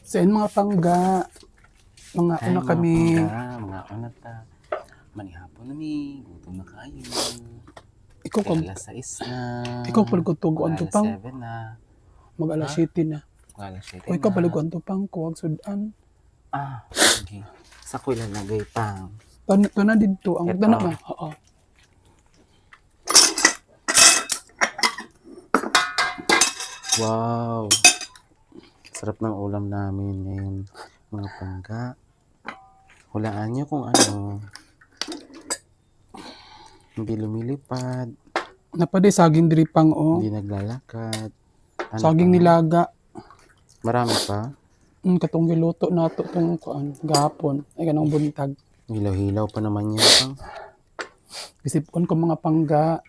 Sa mga pangga, mga Ay, una mga kami. pangga, mga una ta. Manihapon na mi, gutom na kayo. Ikaw Kaya kag alas 6 na. ikaw paligutuguan Mag to alas pang 7 na. mag alas Ha? 7 na. Mag alas 7 O ikaw na. paliguan to pang kuwag sudan. Sige. Sa ko ilalagay pang. To na dito ang Ito. tana ba? Oo. Wow. Sarap ng ulam namin ngayon. Mga pangga. Hulaan nyo kung ano. Hindi lumilipad. Napade saging diri pang o. Hindi naglalakad. Ano Saging pa? nilaga. Marami pa. Katong giluto nato tong kuan gahapon. Ay kanang buntag. Hilaw-hilaw pa naman yan pang. Isipon ko mga pangga.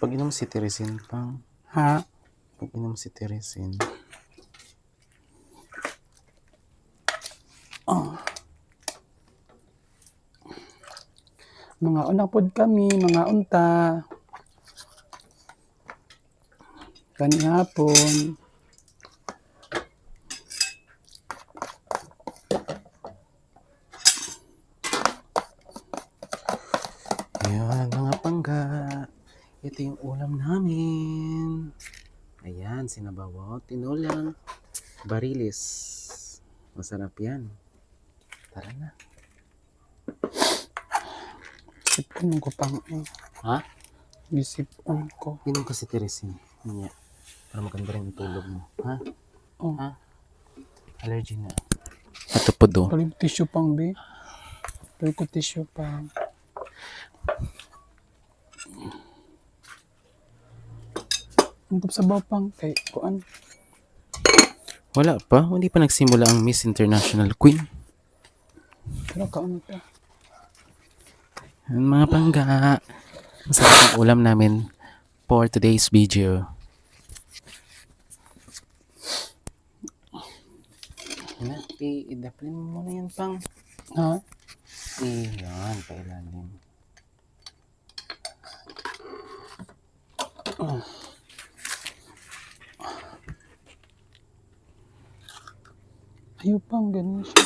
Pag inom si Teresin pang. Ha? Pag inom si Teresin. Mga una pod kami, mga unta. Kanihapon. Ayan, mga pangga. Ito yung ulam namin. Ayan, sinabaw, tinulang, barilis. Masarap yan. Tara na. Isipon ko pang Ha? Isipon ko. Inom ka si Teresin. Niya. Para maganda rin ang tulog mo. Ha? Oh. Ha? Allergy na. Ito po do. Palig tissue pang be. Palig ko tissue pang. Ang sabaw pang kay kuan. Wala pa. Hindi pa nagsimula ang Miss International Queen. Pero kaon ta. Mga pangga. Masarap ang ulam namin for today's video. I-daplin mo na yan pang. Ha? Iyan, pailalim. Ayo pang ganun siya.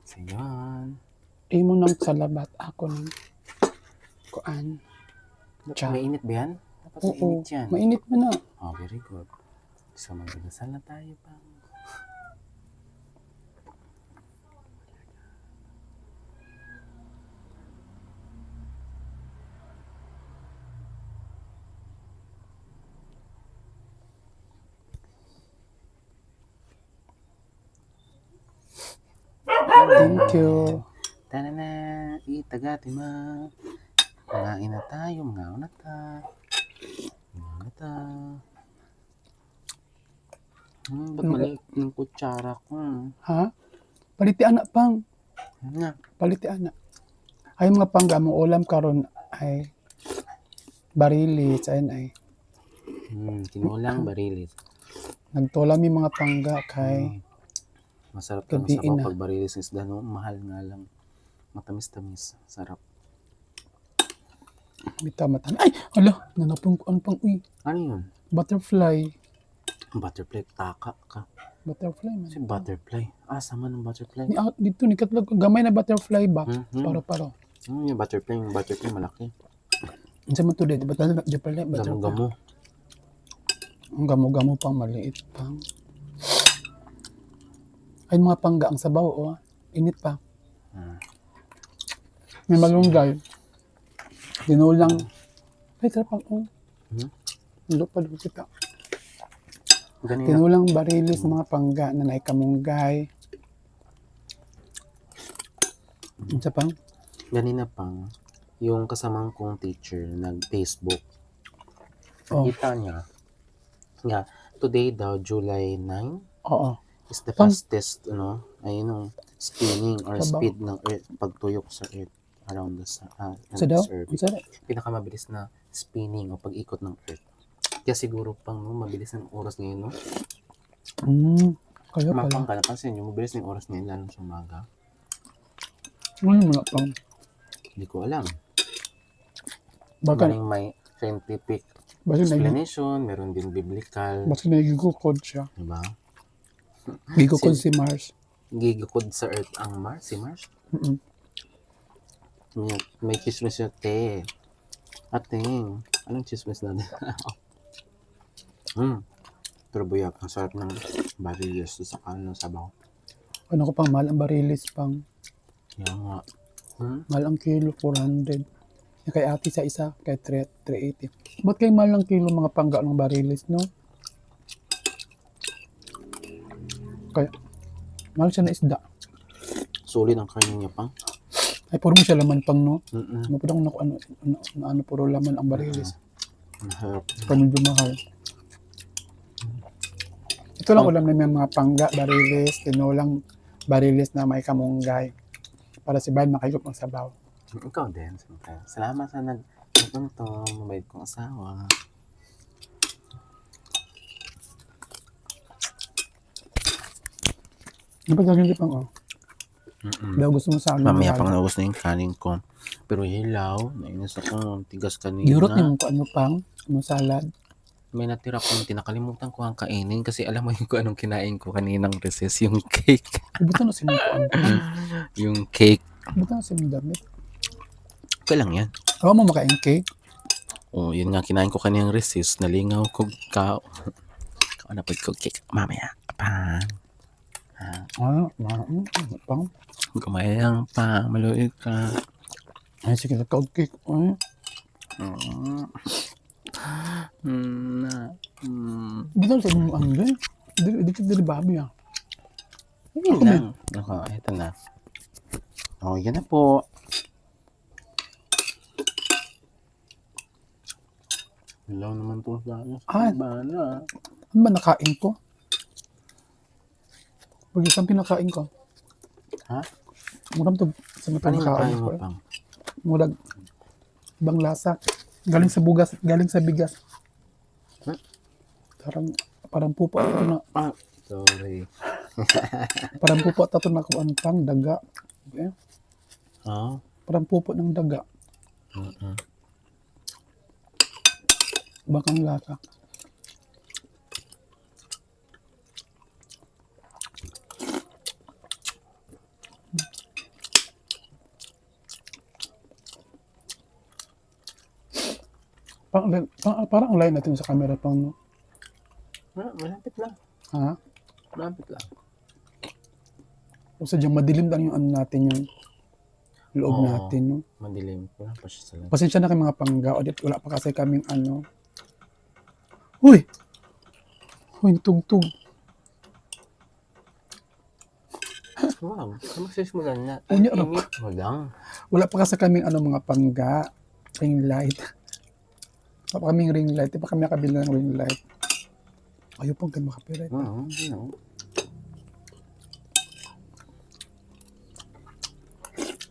So, yan. Imo nang salabat ako ng kuan. Tiyan. Mainit ba yan? Dapat Oo, mainit yan. mainit mo na. Oh, very good. So, magdadasal na tayo pang. Thank you. Tana na, itagatima. Mangain na tayo, mga unata. Mga unata. Ba't maliit ng kutsara ko? Ha? Paliti anak pang. Ano na? Paliti anak. Ay mga pangga mong ulam karon ay barilis ayan ay. Tinulang barilis. Nagtula mi mga pangga kay Masarap lang gabi sa na. pag barilis isda, no? Mahal nga lang. Matamis-tamis. Sarap. Mata. Ay, hala, nanapong kuan pang uy. Ano yun? Butterfly. Butterfly. Taka ka. Butterfly man. Kasi butterfly. Sama ng butterfly. Ni out dito ni katlog gamay na butterfly ba? Paro. Yung butterfly malaki. Unsa man to dito? Butterfly. Gamo-gamo. Ang gamo-gamo pang maliit pang. Ay mga pangga ang sabaw oh. Init pa. May malunggay. Dinulang. Ay sarap pang oh. Lupa kita. Ganina. Tinulang barilis mga pangga na naikamungay. Unsa pang? Ganina pang, yung kasamang kong teacher nag-Facebook. Oh. Kita niya, nga, today daw, July 9, Oo. is the fastest, ay yung spinning or Sabaw. speed ng Earth, pagtuyok sa Earth around the Unsa daw? Earth. Unsa? Pinakamabilis na spinning o pag-ikot ng Earth. Kaya siguro pang mabilis ng oras ngayon, no? Kaya pala. Mapang ka, napansin nyo, mabilis ng oras ngayon, lalo sa umaga. Ano mo na pang? Hindi ko alam. Baka Maring may scientific explanation, meron din biblical. Basta nagigukod siya. Diba? Gigukod si Mars. Gigukod sa Earth ang Mars, si Mars. Mm-mm. May chismis yung te. Ating, anong chismis natin? Pero buyak, ang sarap ng barilis sa kanon ng sabaw. Ano ko pang mahal ang barilis pang. Yan nga. Mahal ang kilo, 400. Yung kay ate sa isa, kay 380. Ba't kayo mahal ng kilo mga pangga ng barilis, no? Kaya, mahal siya na isda. Solid ang karne niya pang. Ay, puro mo siya laman pang, no? Mm-mm. Ano pa daw, ano, puro laman ang barilis. Mahirap. Kaya medyo mahal. Ito lang ulam na may mga pangga, barilis, tinolang barilis na may kamunggay. Para si Bayan makigop ng sabaw. Ikaw din. Salamat sa nagpunto. Mabait kong asawa. Napagaganda pang, oh. Daw gusto mo sa amin. Mamaya pang naubos na yung kanin ko. Pero hilaw, nainis ako. Tigas kanina. Yurot niyo kung ano pang, yung salad. May natira kong tinakalimutan ko ang kainin kasi alam mo yung kung anong kinain ko kaninang recess, yung cake. Ibuto na sinukuan ko. Yung cake. Ibuto na sinudamit. Okay lang yan. Ako mo makain cake. Oh, yun nga kinain ko kaninang recess. Nalingaw ko ka. Napag ko cake. Mamaya. Pang. Pang. Gumayang pang. Maluig ka. Ay, sige na cake. Ay. Ibuto na sa mga angay. Dili babi, ah. Yun lang. Ako, ito na. Oh, yan na po. Hello naman po sa akin. Ano ba nakain ko? Pag isang pinakain ko. Ha? Murang to sa mga Ano yung pinakain kain ko. mo pang? Murag ibang lasa. Galing sa bugas, galing sa bigas. Huh? Parang pupo ato na. Sorry. Parang pupo ato na kung pang daga. Okay? Oh? Parang pupo ng daga. Bakang lasa. Parang ang layo natin sa camera pang, no? Malapit lang. Ha? Malapit lang. O sadyang madilim lang yung ano natin, yung loob Oo. natin, no? Madilim. Wala pa siya sa labas. Pasensya na kayo mga pangga. O dit, wala pa kasi kaming ano. Uy! Uy, tugtog. Wow. Magsisimula na. Unya, Init mo lang. Wala pa kasi kaming ano mga pangga. Ring light. Wala pa kaming ring light. Di pa kami nakabili ng ring light. Ayaw pang kayo makapirit. No.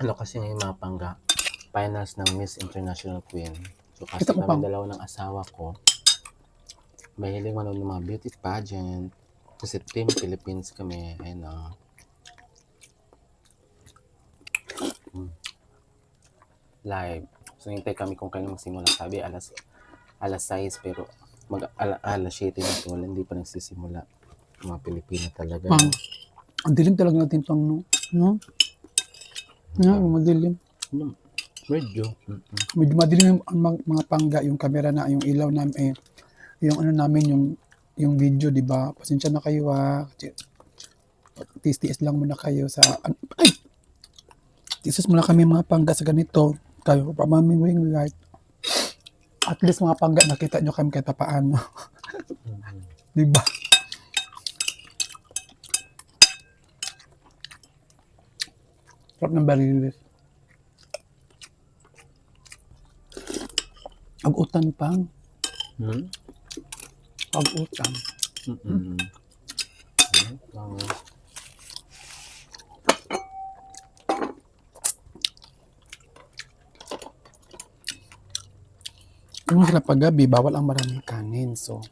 Ano kasi ngayon mga pangga? Finals ng Miss International Queen. So kasi Kita mo, kami Pang. dalawa ng asawa ko, mahilig manood ng mga beauty pageant. Kasi Team Philippines kami. Ayun na. Live. So hintay kami kung kailan magsimula. Sabi alas 6 pero alas 7 na simula. Hindi pa nagsisimula. Mga Pilipino talaga. Pang. Ang dilim talaga natin pang, no? No? Madilim. Medyo. Medyo madilim yung mga pangga, yung camera na, yung ilaw namin, yung ano namin, yung video, di ba? Pasensya na kayo, ha? Tiis-tiis lang muna kayo sa, ay! Tiis muna kami mga pangga sa ganito. Kayo, pa maming ring light. At least mga pangga, nakita nyo kami kahit paano. Di ba? Sarap ng barilis. Ag-utan pang. Ag-utan. Yung sila paggabi, bawal ang maraming kanin. So,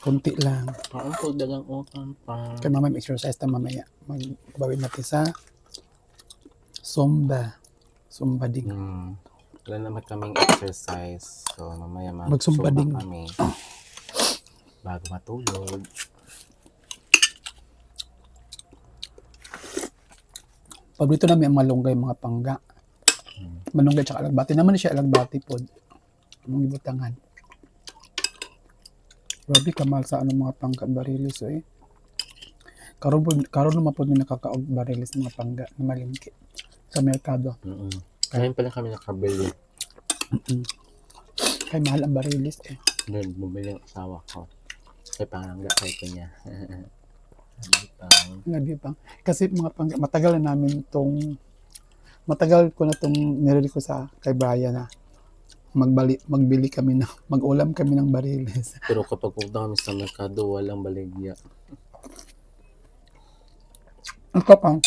konti lang. Ako dagang utang pa. Kaya mamaya exercise na mamaya. Magbawin natin sa Zumba. Zumba din. Wala naman kaming exercise. So, mamaya Magsumba magsumba din. kami bago matulog. Paborito namin ang malunggay, mga pangga. Malunggay tsaka alagbati. Naman siya alagbati po. Ang ibutangan. Grabe kamal sa anong mga pangga barilis eh. Karon naman po may nakakaog barilis mga pangga na malingki sa merkado. Ngayon pa lang kami nakabili. Kaya mahal ang barilis eh. Then, bumili ang asawa ko. Kaya pangangga kay ko niya. Lagi pang. Kasi mga pangga, matagal ko na itong nirili ko sa kay Brian na magbili kami na, mag-ulam kami ng barilis. Pero kapag pupunta kami sa merkado, walang baligya. Ang kapang,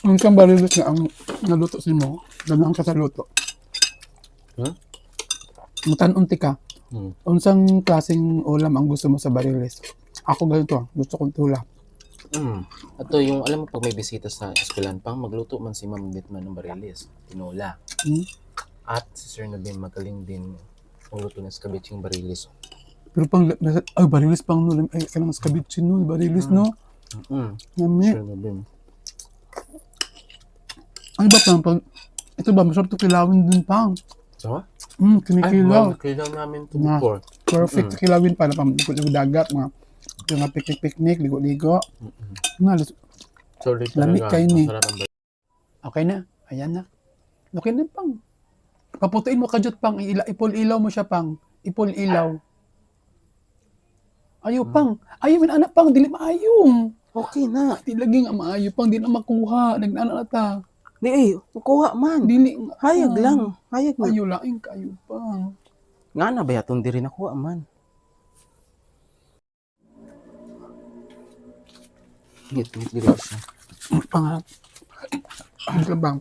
ang isang barilis na ang naluto si mo, ganun ka sa luto. Matanunti ka, unsang klaseng ulam ang gusto mo sa barilis? Ako ganito, gusto kong tula. Ato yung, alam mo pag may bisita sa eskwelahan pang, magluto man si Ma'am Ditman ng barilis, tinola. At si Sir Nabin magaling din magluto ng skabitsing barilis. Pero pang, ay barilis pang nulim, ay kailangan skabitsin nun, barilis no? Nami. Sir Nabin. Ano ba pang, ito ba, masarap ito kilawin din pang. So? Kinikilaw. Kilaw namin ito Na. before. Perfect sa kilawin para pang ligo dagat, mga picnic, ligo-ligo. Sorry Lamig talaga. kayo ni. Masarap ang barilis. Okay na, ayan na. Okay na pang. Paputuin mo kadyot pang, ipul-ilaw mo siya pang. Ipul-ilaw. Ayaw pang. Ayaw min anak pang, dili maayong. Okay na. Di laging maayo pang, di na makuha. Nagnaana na ta. Di kuha man. Dili. Hayag lang. Hayag na. Ayaw laing kayo pang. Nga na ba yaton di rin nakuha man. Ngit siya. Pang. Ano ka bang?